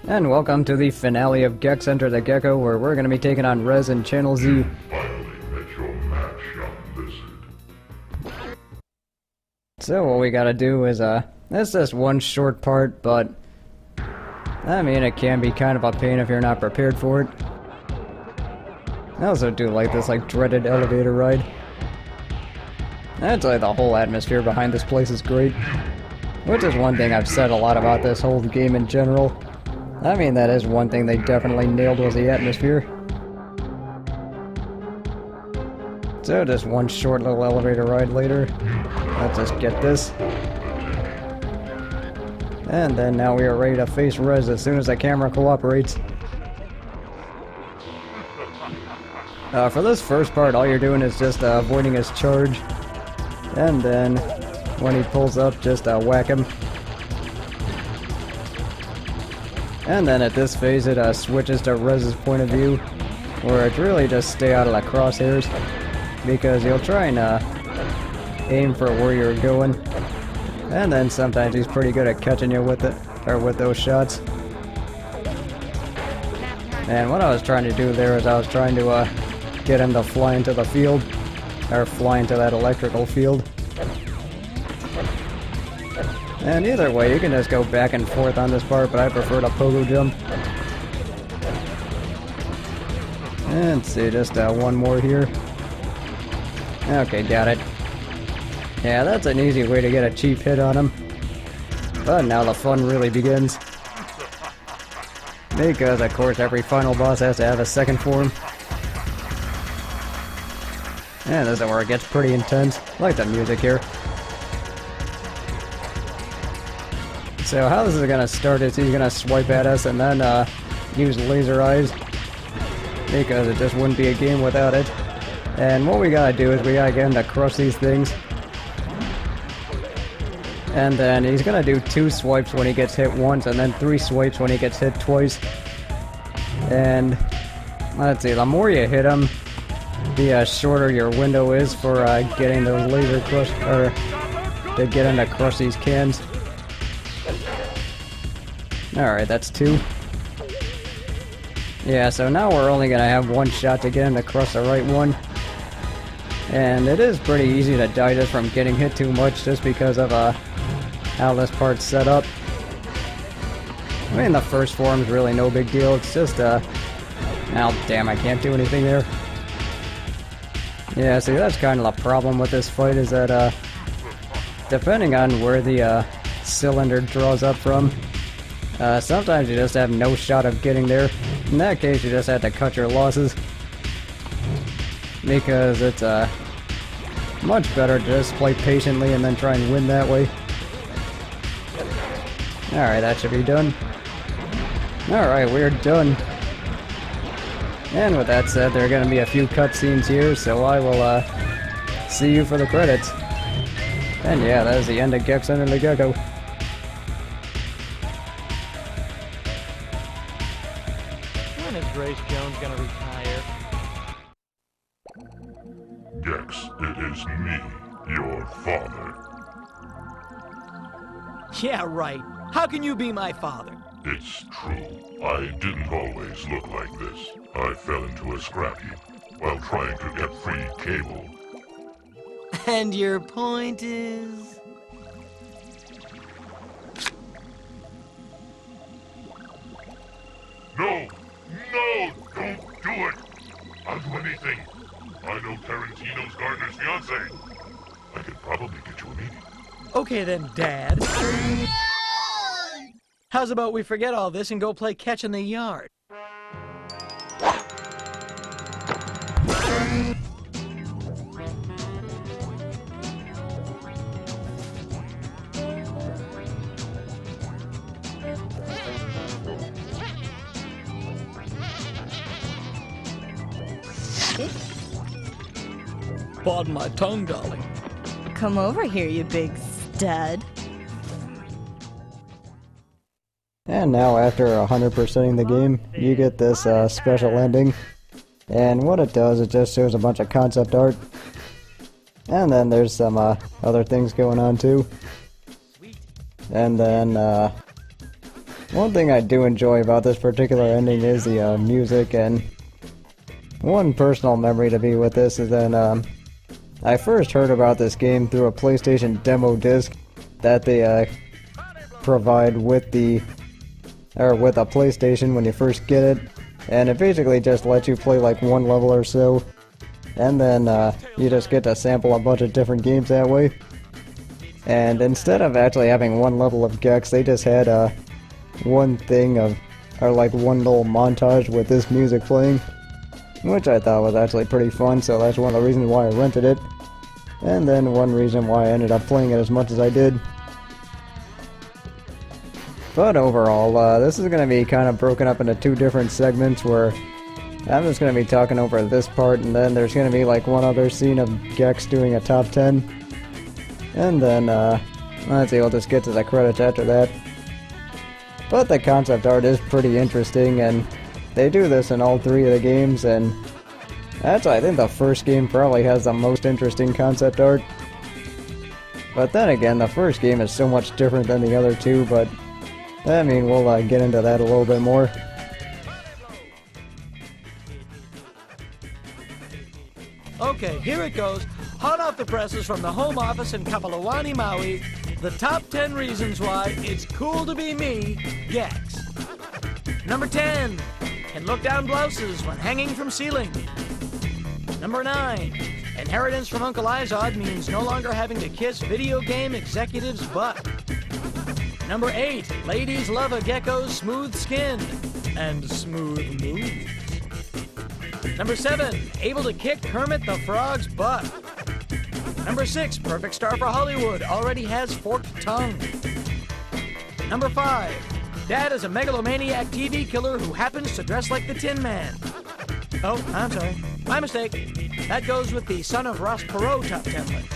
And welcome to the finale of Gex Enter the Gecko, where we're going to be taking on Rez and Channel Z. So what we gotta do is, it's just one short part, but I mean, it can be kind of a pain if you're not prepared for it. I also do like this, dreaded elevator ride. I'd say the whole atmosphere behind this place is great. Which is one thing I've said a lot about this whole game in general. I mean, that is one thing they definitely nailed, was the atmosphere. So just one short little elevator ride later. Let's just get this. And then now we are ready to face Rez as soon as the camera cooperates. For this first part, all you're doing is just avoiding his charge. And then, when he pulls up, just whack him. And then at this phase, it switches to Rez's point of view, where it's really just stay out of the crosshairs, because he'll try and aim for where you're going. And then sometimes he's pretty good at catching you with it, or with those shots. And what I was trying to do there is I was trying to get him to fly into the field, or fly into that electrical field. And either way, you can just go back and forth on this part, but I prefer to pogo jump. And see, just one more here. Okay, got it. Yeah, that's an easy way to get a cheap hit on him. But now the fun really begins. Because, of course, every final boss has to have a second form. And this is where it gets pretty intense. I like the music here. So how this is going to start is he's going to swipe at us and then use laser eyes. Because it just wouldn't be a game without it. And what we gotta do is we gotta get him to crush these things. And then he's gonna do 2 swipes when he gets hit once, and then 3 swipes when he gets hit twice. And let's see, the more you hit him, the shorter your window is for getting those laser crush, or to get him to crush these cans. Alright, that's 2. Yeah, so now we're only gonna have 1 shot to get him to crush the right one. And it is pretty easy to die just from getting hit too much, just because of how this part's set up. I mean, the first form's really no big deal, it's just oh damn, I can't do anything there. Yeah, see, that's kind of the problem with this fight, is that depending on where the cylinder draws up from, sometimes you just have no shot of getting there. In that case, you just have to cut your losses. Because it's much better to just play patiently and then try and win that way. Alright, that should be done. Alright, we're done. And with that said, there are going to be a few cutscenes here, so I will see you for the credits. And yeah, that is the end of Gex Enter the Gecko. When is Grace Jones gonna retire? Gex, it is me, your father. Yeah, right. How can you be my father? It's true. I didn't always look like this. I fell into a scrap heap while trying to get free cable. And your point is? No! No! Don't do it! I'll do anything. I know Tarantino's Gardner's fiancé. I could probably get you a meeting. Okay then, Dad. How's about we forget all this and go play catch in the yard? Pardon my tongue, darling. Come over here, you big stud. And now, after 100%ing the game, you get this special ending. And what it does, it just shows a bunch of concept art. And then there's some other things going on too. And then one thing I do enjoy about this particular ending is the music, and one personal memory to be with this is that I first heard about this game through a PlayStation demo disc that they provide with a PlayStation when you first get it, and it basically just lets you play like one level or so, and then you just get to sample a bunch of different games that way. And instead of actually having one level of Gex, they just had one thing of, or like one little montage with this music playing, which I thought was actually pretty fun, so that's one of the reasons why I rented it, and then one reason why I ended up playing it as much as I did. But overall, this is going to be kind of broken up into two different segments where I'm just going to be talking over this part, and then there's going to be like one other scene of Gex doing a top 10. And then, let's see, we'll just get to the credits after that. But the concept art is pretty interesting, and they do this in all three of the games, and actually I think the first game probably has the most interesting concept art. But then again, the first game is so much different than the other two, but I mean, we'll get into that a little bit more. Okay, here it goes. Hot off the presses from the home office in Kapalawani, Maui. The top 10 reasons why it's cool to be me, Gex. Number 10. Can look down blouses when hanging from ceiling. Number 9. Inheritance from Uncle Izod means no longer having to kiss video game executives' butt. Number 8. Ladies love a gecko's smooth skin and smooth moves. Number 7. Able to kick Kermit the Frog's butt. Number 6. Perfect star for Hollywood. Already has forked tongue. Number 5. Dad is a megalomaniac TV killer who happens to dress like the Tin Man. Oh, I'm sorry. My mistake. That goes with the Son of Ross Perot top 10 list.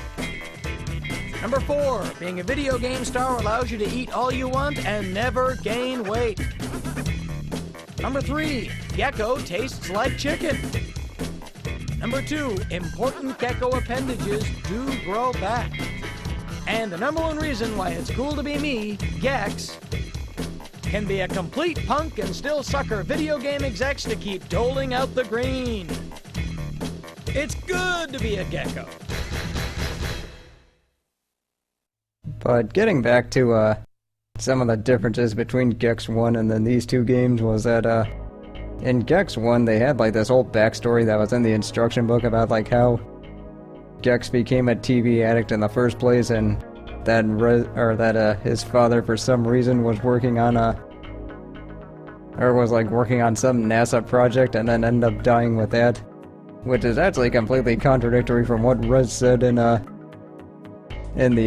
Number 4, being a video game star allows you to eat all you want and never gain weight. Number 3, gecko tastes like chicken. Number 2, important gecko appendages do grow back. And the number 1 reason why it's cool to be me, Gex, can be a complete punk and still sucker video game execs to keep doling out the green. It's good to be a gecko. But getting back to some of the differences between Gex 1 and then these two games was that in Gex 1 they had like this whole backstory that was in the instruction book about like how Gex became a TV addict in the first place, and that his father for some reason was working on working on some NASA project and then ended up dying with that, which is actually completely contradictory from what Rez said in the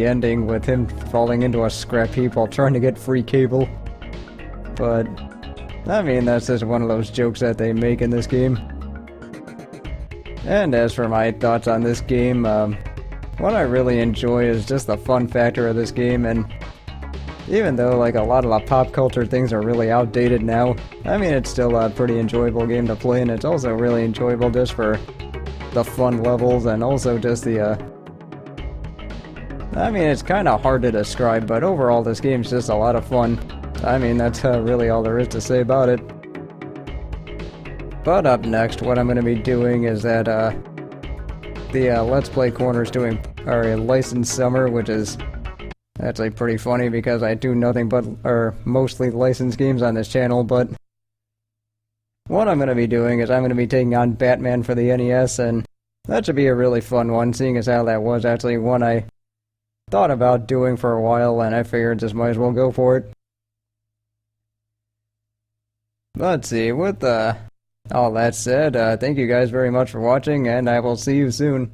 ending with him falling into a scrap heap while trying to get free cable. But I mean, that's just one of those jokes that they make in this game. And as for my thoughts on this game, what I really enjoy is just the fun factor of this game, and even though like a lot of the pop culture things are really outdated now, I mean it's still a pretty enjoyable game to play, and it's also really enjoyable just for the fun levels and also just the I mean, it's kind of hard to describe, but overall this game's just a lot of fun. I mean, that's really all there is to say about it. But up next, what I'm going to be doing is that the Let's Play Corner's doing a licensed summer, which is actually pretty funny because I do nothing but, mostly licensed games on this channel, but what I'm going to be doing is I'm going to be taking on Batman for the NES, and that should be a really fun one, seeing as how that was actually one I thought about doing for a while, and I figured just might as well go for it. Let's see, with all that said, thank you guys very much for watching, and I will see you soon.